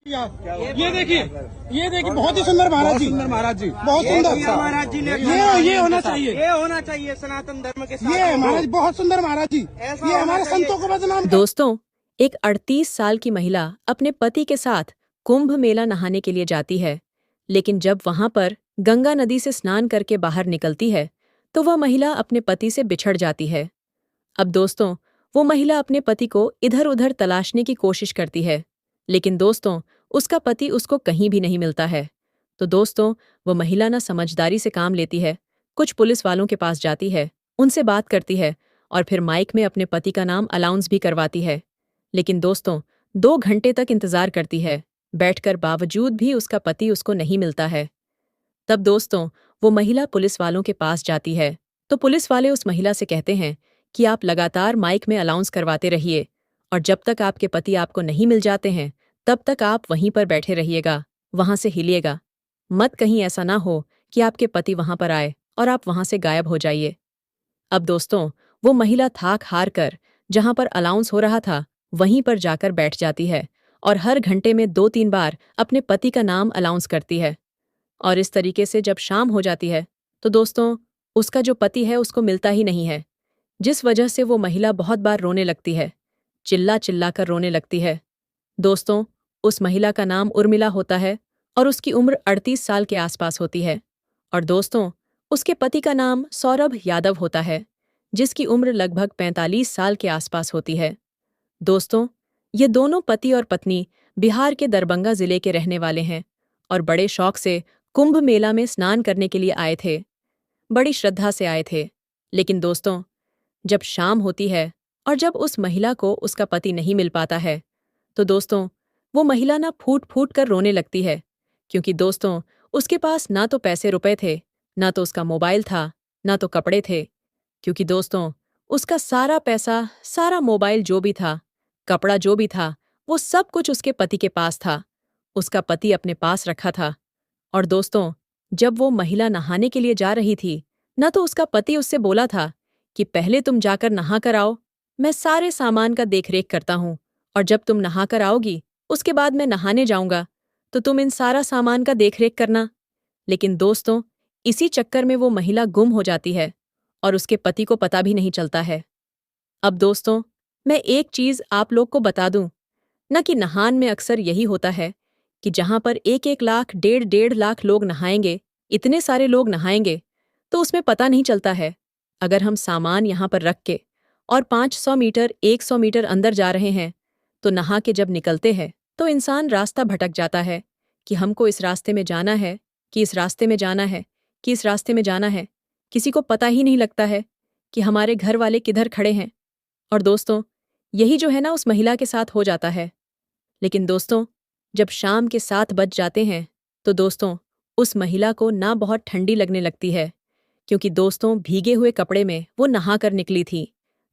ये देखिए, ये देखिए, बहुत ही सुंदर महाराज जी, महाराज जी, बहुत सुंदर महाराज जी ने ये होना चाहिए, ये होना चाहिए सनातन धर्म के साथ। ये महाराज बहुत सुंदर महाराज जी, ये हमारे संतों को बदनाम। दोस्तों, एक 38 साल की महिला अपने पति के साथ कुंभ मेला नहाने के लिए जाती है, लेकिन जब वहां पर गंगा नदी से स्नान करके बाहर निकलती है तो वह महिला अपने पति से बिछड़ जाती है। अब दोस्तों, वो महिला अपने पति को इधर उधर तलाशने की कोशिश करती है, लेकिन दोस्तों उसका पति उसको कहीं भी नहीं मिलता है। तो दोस्तों, वो महिला ना समझदारी से काम लेती है, कुछ पुलिस वालों के पास जाती है, उनसे बात करती है और फिर माइक में अपने पति का नाम अनाउंस भी करवाती है। लेकिन दोस्तों 2 घंटे तक इंतजार करती है, बैठकर बावजूद भी उसका पति उसको नहीं मिलता है। तब दोस्तों वो महिला पुलिस वालों के पास जाती है, तो पुलिस वाले उस महिला से कहते हैं कि आप लगातार माइक में अनाउंस करवाते रहिए और जब तक आपके पति आपको नहीं मिल जाते हैं तब तक आप वहीं पर बैठे रहिएगा, वहां से हिलिएगा मत, कहीं ऐसा ना हो कि आपके पति वहां पर आए और आप वहां से गायब हो जाइए। अब दोस्तों वो महिला थाक हार कर जहां पर अनाउंस हो रहा था वहीं पर जाकर बैठ जाती है और हर घंटे में 2-3 बार अपने पति का नाम अनाउंस करती है। और इस तरीके से जब शाम हो जाती है तो दोस्तों उसका जो पति है उसको मिलता ही नहीं है, जिस वजह से वो महिला बहुत बार रोने लगती है, चिल्ला चिल्ला कर रोने लगती है। दोस्तों उस महिला का नाम उर्मिला होता है और उसकी उम्र 38 साल के आसपास होती है। और दोस्तों उसके पति का नाम सौरभ यादव होता है, जिसकी उम्र लगभग 45 साल के आसपास होती है। दोस्तों ये दोनों पति और पत्नी बिहार के दरभंगा जिले के रहने वाले हैं और बड़े शौक से कुंभ मेला में स्नान करने के लिए आए थे, बड़ी श्रद्धा से आए थे। लेकिन दोस्तों जब शाम होती है और जब उस महिला को उसका पति नहीं मिल पाता है तो दोस्तों वो महिला ना फूट फूट कर रोने लगती है, क्योंकि दोस्तों उसके पास ना तो पैसे रुपए थे, ना तो उसका मोबाइल था, ना तो कपड़े थे, क्योंकि दोस्तों उसका सारा पैसा, सारा मोबाइल जो भी था, कपड़ा जो भी था, वो सब कुछ उसके पति के पास था, उसका पति अपने पास रखा था। और दोस्तों जब वो महिला नहाने के लिए जा रही थी ना तो उसका पति उससे बोला था कि पहले तुम जाकर नहा कर आओ, मैं सारे सामान का देखरेख करता हूँ और जब तुम नहा कर आओगी उसके बाद मैं नहाने जाऊंगा तो तुम इन सारा सामान का देखरेख करना। लेकिन दोस्तों इसी चक्कर में वो महिला गुम हो जाती है और उसके पति को पता भी नहीं चलता है। अब दोस्तों मैं एक चीज आप लोग को बता दूं न कि नहान में अक्सर यही होता है कि जहां पर 1-1 लाख 1.5 लाख लोग नहाएंगे, इतने सारे लोग नहाएंगे तो उसमें पता नहीं चलता है। अगर हम सामान यहाँ पर रख के और 500 मीटर 100 मीटर अंदर जा रहे हैं तो नहा के जब निकलते हैं तो इंसान रास्ता भटक जाता है कि हमको इस रास्ते में जाना है कि इस रास्ते में जाना है कि इस रास्ते में जाना है, किसी को पता ही नहीं लगता है कि हमारे घर वाले किधर खड़े हैं। और दोस्तों यही जो है ना उस महिला के साथ हो जाता है। लेकिन दोस्तों जब शाम के 7 बज जाते हैं तो दोस्तों उस महिला को ना बहुत ठंडी लगने लगती है, क्योंकि दोस्तों भीगे हुए कपड़े में वो नहा कर निकली थी।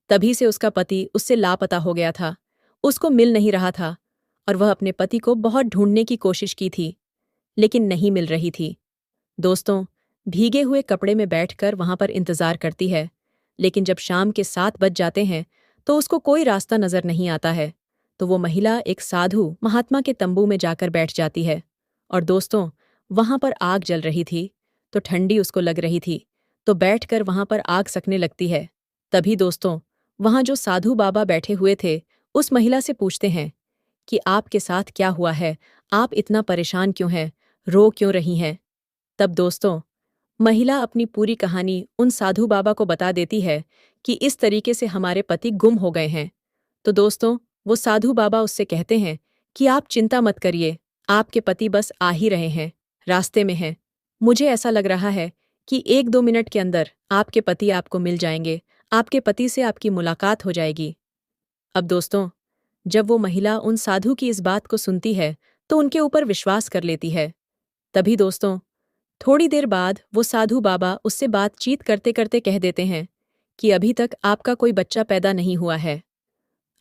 तभी से उसका पति उससे लापता हो गया था, उसको मिल नहीं रहा था और वह अपने पति को बहुत ढूंढने की कोशिश की थी लेकिन नहीं मिल रही थी। दोस्तों भीगे हुए कपड़े में बैठकर वहां पर इंतजार करती है, लेकिन जब शाम के 7 बज जाते हैं तो उसको कोई रास्ता नजर नहीं आता है। तो वो महिला एक साधु महात्मा के तंबू में जाकर बैठ जाती है और दोस्तों वहां पर आग जल रही थी तो ठंडी उसको लग रही थी, तो बैठकर वहां पर आग सकने लगती है। तभी दोस्तों वहां जो साधु बाबा बैठे हुए थे उस महिला से पूछते हैं कि आपके साथ क्या हुआ है, आप इतना परेशान क्यों हैं, रो क्यों रही हैं। तब दोस्तों महिला अपनी पूरी कहानी उन साधु बाबा को बता देती है कि इस तरीके से हमारे पति गुम हो गए हैं। तो दोस्तों वो साधु बाबा उससे कहते हैं कि आप चिंता मत करिए, आपके पति बस आ ही रहे हैं, रास्ते में हैं। मुझे ऐसा लग रहा है कि 1-2 मिनट के अंदर आपके पति आपको मिल जाएंगे, आपके पति से आपकी मुलाकात हो जाएगी। अब दोस्तों जब वो महिला उन साधु की इस बात को सुनती है तो उनके ऊपर विश्वास कर लेती है। तभी दोस्तों थोड़ी देर बाद वो साधु बाबा उससे बातचीत करते करते कह देते हैं कि अभी तक आपका कोई बच्चा पैदा नहीं हुआ है।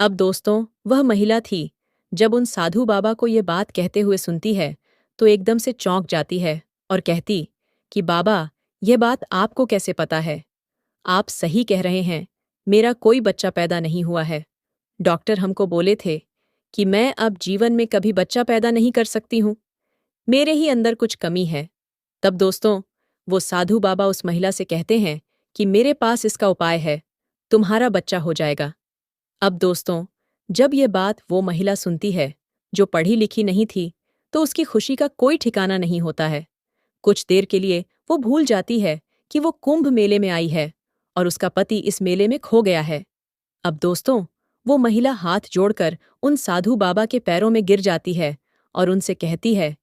अब दोस्तों वह महिला थी जब उन साधु बाबा को ये बात कहते हुए सुनती है तो एकदम से चौंक जाती है और कहती कि बाबा यह बात आपको कैसे पता है, आप सही कह रहे हैं, मेरा कोई बच्चा पैदा नहीं हुआ है। डॉक्टर हमको बोले थे कि मैं अब जीवन में कभी बच्चा पैदा नहीं कर सकती हूँ, मेरे ही अंदर कुछ कमी है। तब दोस्तों, वो साधु बाबा उस महिला से कहते हैं कि मेरे पास इसका उपाय है, तुम्हारा बच्चा हो जाएगा। अब दोस्तों, जब ये बात वो महिला सुनती है जो पढ़ी लिखी नहीं थी, तो उसकी खुशी का कोई ठिकाना नहीं होता है। कुछ देर के लिए वो भूल जाती है कि वो कुंभ मेले में आई है और उसका पति इस मेले में खो गया है। अब दोस्तों, वो महिला हाथ जोड़कर उन साधु बाबा के पैरों में गिर जाती है और उनसे कहती है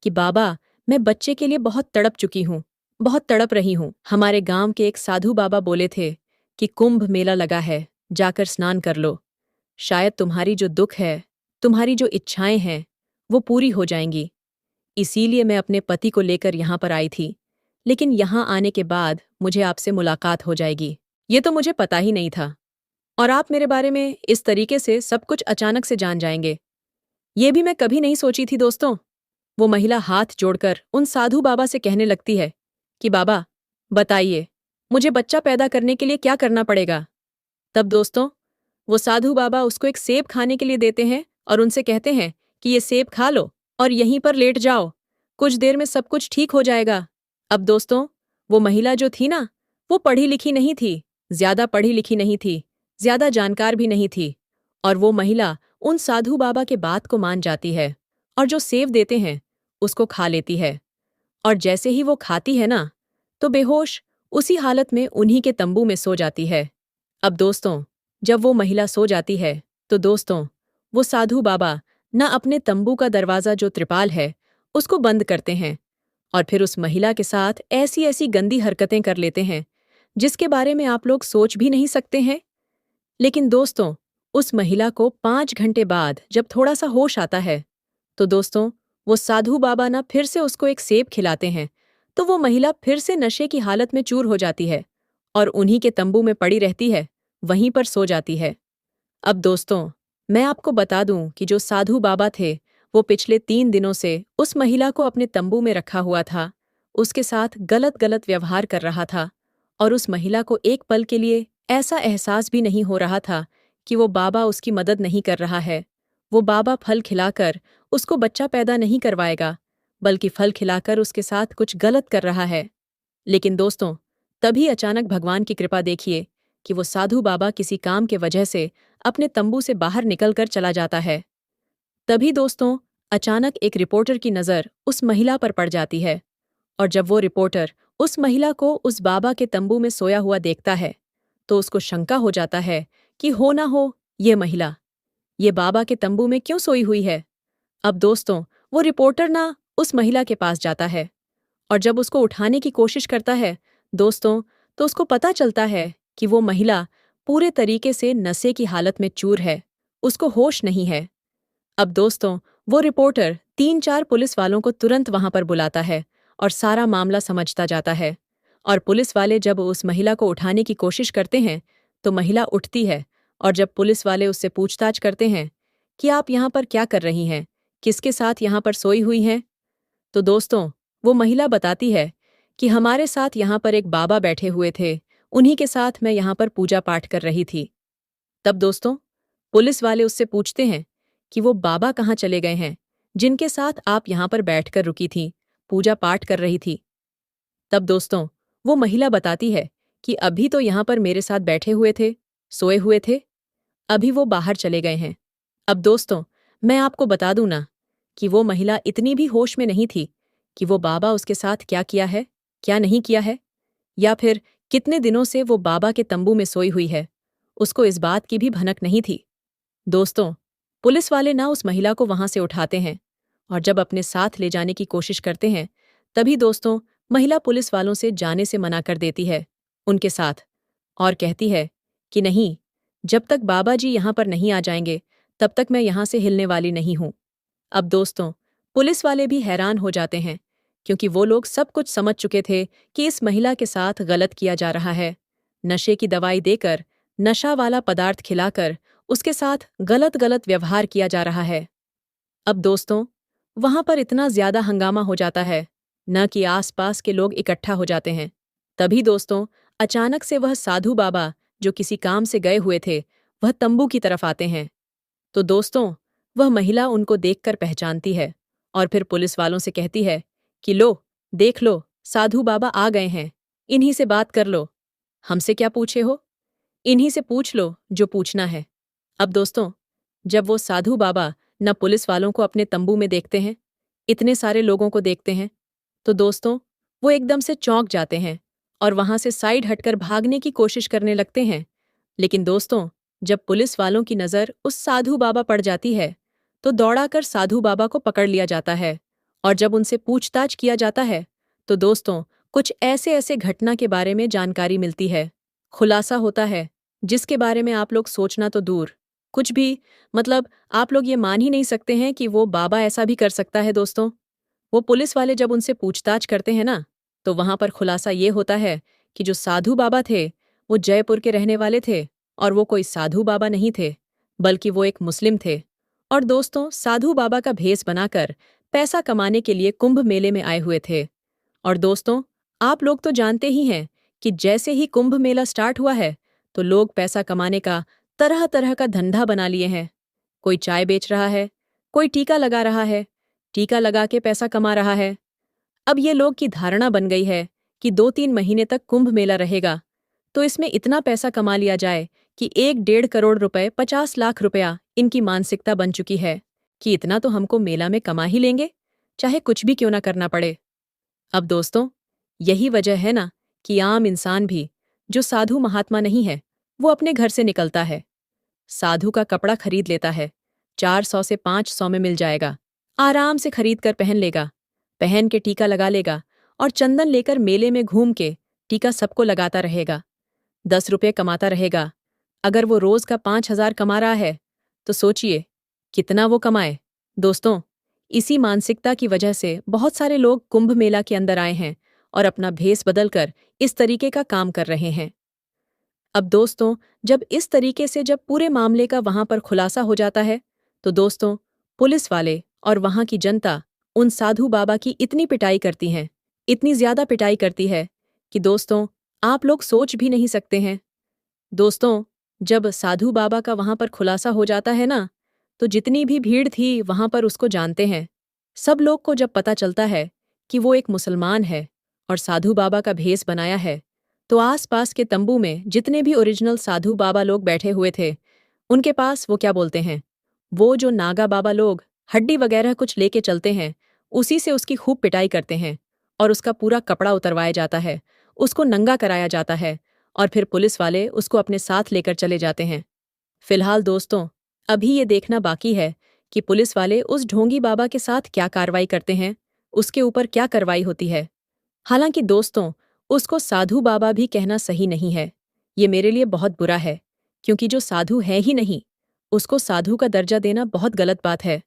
कि बाबा, मैं बच्चे के लिए बहुत तड़प चुकी हूँ, बहुत तड़प रही हूँ। हमारे गांव के एक साधु बाबा बोले थे कि कुंभ मेला लगा है, जाकर स्नान कर लो। शायद तुम्हारी जो दुख है, तुम्हारी जो इच्छाएं हैं, वो पूरी हो जाएंगी। इसीलिए मैं अपने पति को लेकर यहाँ पर आई थी, लेकिन यहाँ आने के बाद मुझे आपसे मुलाकात हो जाएगी। ये तो मुझे पता ही नहीं था, और आप मेरे बारे में इस तरीके से सब कुछ अचानक से जान जाएंगे, ये भी मैं कभी नहीं सोची थी दोस्तों। वो महिला हाथ जोड़कर उन साधु बाबा से कहने लगती है कि बाबा, बताइए, मुझे बच्चा पैदा करने के लिए क्या करना पड़ेगा। तब दोस्तों, वो साधु बाबा उसको एक सेब खाने के लिए देते हैं और उनसे कहते हैं कि ये सेब खा लो और यहीं पर लेट जाओ, कुछ देर में सब कुछ ठीक हो जाएगा। अब दोस्तों, वो महिला जो थी ना, वो पढ़ी लिखी नहीं थी, ज्यादा पढ़ी लिखी नहीं थी, ज्यादा जानकार भी नहीं थी, और वो महिला उन साधु बाबा के बात को मान जाती है और जो सेब देते हैं उसको खा लेती है। और जैसे ही वो खाती है ना, तो बेहोश उसी हालत में उन्हीं के तंबू में सो जाती है। अब दोस्तों, जब वो महिला सो जाती है, तो दोस्तों, वो साधु बाबा न अपने तंबू का दरवाजा जो त्रिपाल है उसको बंद करते हैं और फिर उस महिला के साथ ऐसी ऐसी गंदी हरकतें कर लेते हैं जिसके बारे में आप लोग सोच भी नहीं सकते हैं। लेकिन दोस्तों, उस महिला को 5 घंटे बाद जब थोड़ा सा होश आता है, तो दोस्तों, वो साधु बाबा ना फिर से उसको एक सेब खिलाते हैं, तो वो महिला फिर से नशे की हालत में चूर हो जाती है और उन्हीं के तंबू में पड़ी रहती है, वहीं पर सो जाती है। अब दोस्तों, मैं आपको बता दूं कि जो साधु बाबा थे, वो पिछले 3 दिनों से उस महिला को अपने तंबू में रखा हुआ था, उसके साथ गलत गलत व्यवहार कर रहा था, और उस महिला को एक पल के लिए ऐसा एहसास भी नहीं हो रहा था कि वो बाबा उसकी मदद नहीं कर रहा है। वो बाबा फल खिलाकर उसको बच्चा पैदा नहीं करवाएगा, बल्कि फल खिलाकर उसके साथ कुछ गलत कर रहा है। लेकिन दोस्तों, तभी अचानक भगवान की कृपा देखिए कि वो साधु बाबा किसी काम के वजह से अपने तंबू से बाहर निकलकर चला जाता है। तभी दोस्तों, अचानक एक रिपोर्टर की नज़र उस महिला पर पड़ जाती है, और जब वो रिपोर्टर उस महिला को उस बाबा के तंबू में सोया हुआ देखता है, तो उसको शंका हो जाता है कि हो ना हो ये महिला ये बाबा के तंबू में क्यों सोई हुई है। अब दोस्तों, वो रिपोर्टर ना उस महिला के पास जाता है, और जब उसको उठाने की कोशिश करता है दोस्तों, तो उसको पता चलता है कि वो महिला पूरे तरीके से नशे की हालत में चूर है, उसको होश नहीं है। अब दोस्तों, वो रिपोर्टर 3-4 पुलिस वालों को तुरंत वहां पर बुलाता है और सारा मामला समझता जाता है। और पुलिस वाले जब उस महिला को उठाने की कोशिश करते हैं, तो महिला उठती है, और जब पुलिस वाले उससे पूछताछ करते हैं कि आप यहाँ पर क्या कर रही हैं, किसके साथ यहाँ पर सोई हुई हैं, तो दोस्तों, वो महिला बताती है कि हमारे साथ यहाँ पर एक बाबा बैठे हुए थे, उन्हीं के साथ मैं यहाँ पर पूजा पाठ कर रही थी। तब दोस्तों, पुलिस वाले उससे पूछते हैं कि वो बाबा कहाँ चले गए हैं जिनके साथ आप यहाँ पर बैठकर रुकी थी, पूजा पाठ कर रही थी। तब दोस्तों, वो महिला बताती है कि अभी तो यहाँ पर मेरे साथ बैठे हुए थे, सोए हुए थे, अभी वो बाहर चले गए हैं। अब दोस्तों, मैं आपको बता दूं ना कि वो महिला इतनी भी होश में नहीं थी कि वो बाबा उसके साथ क्या किया है, क्या नहीं किया है, या फिर कितने दिनों से वो बाबा के तंबू में सोई हुई है, उसको इस बात की भी भनक नहीं थी। दोस्तों, पुलिस वाले ना उस महिला को वहां से उठाते हैं, और जब अपने साथ ले जाने की कोशिश करते हैं, तभी दोस्तों, महिला पुलिस वालों से जाने से मना कर देती है उनके साथ, और कहती है कि नहीं, जब तक बाबा जी यहाँ पर नहीं आ जाएंगे तब तक मैं यहाँ से हिलने वाली नहीं हूँ। अब दोस्तों, पुलिस वाले भी हैरान हो जाते हैं, क्योंकि वो लोग सब कुछ समझ चुके थे कि इस महिला के साथ गलत किया जा रहा है। नशे की दवाई देकर, नशा वाला पदार्थ खिलाकर उसके साथ गलत गलत व्यवहार किया जा रहा है। अब दोस्तों, वहां पर इतना ज्यादा हंगामा हो जाता है न कि आसपास के लोग इकट्ठा हो जाते हैं। तभी दोस्तों, अचानक से वह साधु बाबा जो किसी काम से गए हुए थे, वह तंबू की तरफ आते हैं। तो दोस्तों, वह महिला उनको देखकर पहचानती है और फिर पुलिस वालों से कहती है कि लो, देख लो, साधु बाबा आ गए हैं, इन्हीं से बात कर लो। हमसे क्या पूछे हो? इन्हीं से पूछ लो जो पूछना है। अब दोस्तों, जब वो साधु बाबा न पुलिस वालों को अपने तंबू में देखते हैं, इतने सारे लोगों को देखते हैं, तो दोस्तों वो एकदम से चौंक जाते हैं और वहां से साइड हटकर भागने की कोशिश करने लगते हैं। लेकिन दोस्तों, जब पुलिस वालों की नज़र उस साधु बाबा पड़ जाती है, तो दौड़ाकर साधु बाबा को पकड़ लिया जाता है और जब उनसे पूछताछ किया जाता है, तो दोस्तों कुछ ऐसे ऐसे घटना के बारे में जानकारी मिलती है, खुलासा होता है, जिसके बारे में आप लोग सोचना तो दूर, कुछ भी मतलब आप लोग ये मान ही नहीं सकते हैं कि वो बाबा ऐसा भी कर सकता है दोस्तों। वो पुलिस वाले जब उनसे पूछताछ करते हैं ना, तो वहां पर खुलासा ये होता है कि जो साधु बाबा थे, वो जयपुर के रहने वाले थे और वो कोई साधु बाबा नहीं थे, बल्कि वो एक मुस्लिम थे। और दोस्तों साधु बाबा का भेष बनाकर पैसा कमाने के लिए कुंभ मेले में आए हुए थे। और दोस्तों, आप लोग तो जानते ही हैं कि जैसे ही कुंभ मेला स्टार्ट हुआ है, तो लोग पैसा कमाने का तरह तरह का धंधा बना लिए हैं। कोई चाय बेच रहा है, कोई टीका लगा रहा है, टीका लगा के पैसा कमा रहा है। अब ये लोग की धारणा बन गई है कि 2-3 महीने तक कुंभ मेला रहेगा, तो इसमें इतना पैसा कमा लिया जाए कि 1-1.5 करोड़ रुपए, 50 लाख रुपया इनकी मानसिकता बन चुकी है कि इतना तो हमको मेला में कमा ही लेंगे, चाहे कुछ भी क्यों ना करना पड़े। अब दोस्तों, यही वजह है ना कि आम इंसान भी, जो साधु महात्मा नहीं है, वो अपने घर से निकलता है, साधु का कपड़ा खरीद लेता है, 400 से 500 में मिल जाएगा, आराम से खरीद कर पहन लेगा, पहन के टीका लगा लेगा और चंदन लेकर मेले में घूम के टीका सबको लगाता रहेगा, 10 रुपये कमाता रहेगा। अगर वो रोज का 5,000 कमा रहा है, तो सोचिए कितना वो कमाए। दोस्तों, इसी मानसिकता की वजह से बहुत सारे लोग कुंभ मेला के अंदर आए हैं और अपना भेष बदलकर इस तरीके का काम कर रहे हैं। अब दोस्तों, जब इस तरीके से जब पूरे मामले का वहां पर खुलासा हो जाता है, तो दोस्तों पुलिस वाले और वहां की जनता उन साधु बाबा की इतनी पिटाई करती हैं, इतनी ज्यादा पिटाई करती है कि दोस्तों आप लोग सोच भी नहीं सकते हैं। दोस्तों, जब साधु बाबा का वहां पर खुलासा हो जाता है ना, तो जितनी भी भीड़ थी वहां पर उसको जानते हैं। सब लोग को जब पता चलता है कि वो एक मुसलमान है और साधु बाबा का भेष बनाया है, तो आसपास के तंबू में जितने भी ओरिजिनल साधु बाबा लोग बैठे हुए थे, उनके पास वो क्या बोलते हैं, वो जो नागा बाबा लोग हड्डी वगैरह कुछ लेके चलते हैं, उसी से उसकी खूब पिटाई करते हैं और उसका पूरा कपड़ा उतरवाया जाता है, उसको नंगा कराया जाता है और फिर पुलिस वाले उसको अपने साथ लेकर चले जाते हैं। फिलहाल दोस्तों, अभी ये देखना बाकी है कि पुलिस वाले उस ढोंगी बाबा के साथ क्या कार्रवाई करते हैं, उसके ऊपर क्या कार्रवाई होती है। हालांकि दोस्तों, उसको साधु बाबा भी कहना सही नहीं है, ये मेरे लिए बहुत बुरा है, क्योंकि जो साधु है ही नहीं, उसको साधु का दर्जा देना बहुत गलत बात है।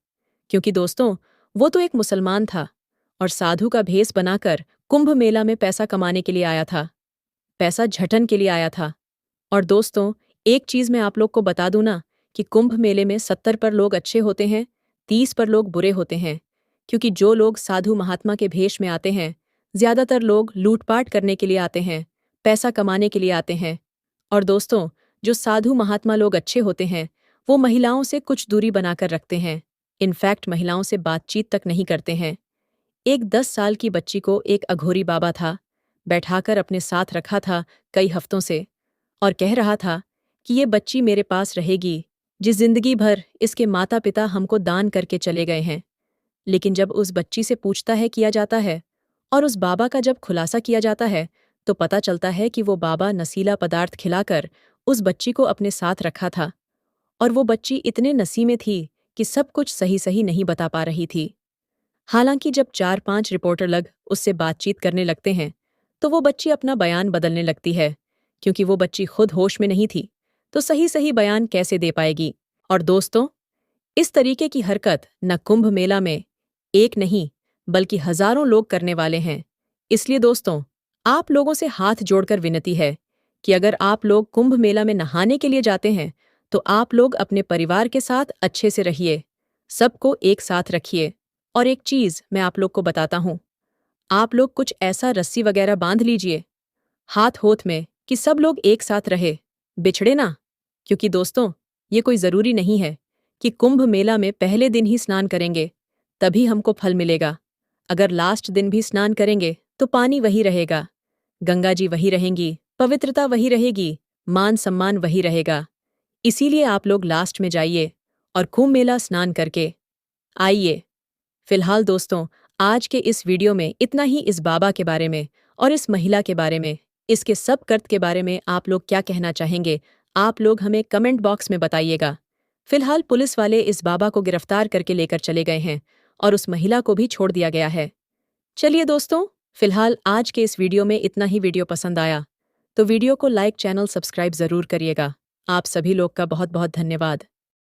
क्योंकि दोस्तों, वो तो एक मुसलमान था और साधु का भेष बनाकर कुंभ मेला में पैसा कमाने के लिए आया था, पैसा झटन के लिए आया था। और दोस्तों, एक चीज मैं आप लोग को बता दूं ना कि कुंभ मेले में 70 पर लोग अच्छे होते हैं, 30 पर लोग बुरे होते हैं। क्योंकि जो लोग साधु महात्मा के भेष में आते हैं, ज्यादातर लोग लूटपाट करने के लिए आते हैं, पैसा कमाने के लिए आते हैं। और दोस्तों, जो साधु महात्मा लोग अच्छे होते हैं, वो महिलाओं से कुछ दूरी बनाकर रखते हैं, इनफैक्ट महिलाओं से बातचीत तक नहीं करते हैं। एक 10 साल की बच्ची को एक अघोरी बाबा था, बैठाकर अपने साथ रखा था कई हफ्तों से और कह रहा था कि ये बच्ची मेरे पास रहेगी, जिस जिंदगी भर इसके माता पिता हमको दान करके चले गए हैं। लेकिन जब उस बच्ची से पूछता है किया जाता है और उस बाबा का जब खुलासा किया जाता है, तो पता चलता है कि वो बाबा नशीला पदार्थ खिलाकर उस बच्ची को अपने साथ रखा था और वो बच्ची इतने नशे में थी कि सब कुछ सही सही नहीं बता पा रही थी। हालांकि जब 4-5 रिपोर्टर लग उससे बातचीत करने लगते हैं, तो वो बच्ची अपना बयान बदलने लगती है, क्योंकि वो बच्ची खुद होश में नहीं थी, तो सही सही बयान कैसे दे पाएगी। और दोस्तों, इस तरीके की हरकत न कुंभ मेला में एक नहीं बल्कि हजारों लोग करने वाले हैं। इसलिए दोस्तों, आप लोगों से हाथ जोड़कर विनती है कि अगर आप लोग कुंभ मेला में नहाने के लिए जाते हैं, तो आप लोग अपने परिवार के साथ अच्छे से रहिए, सबको एक साथ रखिए। और एक चीज मैं आप लोग को बताता हूं, आप लोग कुछ ऐसा रस्सी वगैरह बांध लीजिए हाथ होठ में कि सब लोग एक साथ रहे, बिछड़े ना। क्योंकि दोस्तों, ये कोई जरूरी नहीं है कि कुंभ मेला में पहले दिन ही स्नान करेंगे तभी हमको फल मिलेगा। अगर लास्ट दिन भी स्नान करेंगे तो पानी वही रहेगा, गंगा जी वही रहेंगी, पवित्रता वही रहेगी, मान सम्मान वही रहेगा। इसीलिए आप लोग लास्ट में जाइए और कुंभ मेला स्नान करके आइए। फिलहाल दोस्तों, आज के इस वीडियो में इतना ही इस बाबा के बारे में और इस महिला के बारे में, इसके सब कर्त के बारे में आप लोग क्या कहना चाहेंगे, आप लोग हमें कमेंट बॉक्स में बताइएगा। फिलहाल पुलिस वाले इस बाबा को गिरफ्तार करके लेकर चले गए हैं और उस महिला को भी छोड़ दिया गया है। चलिए दोस्तों, फिलहाल आज के इस वीडियो में इतना ही। वीडियो पसंद आया तो वीडियो को लाइक, चैनल सब्सक्राइब जरूर करिएगा। आप सभी लोग का बहुत बहुत धन्यवाद।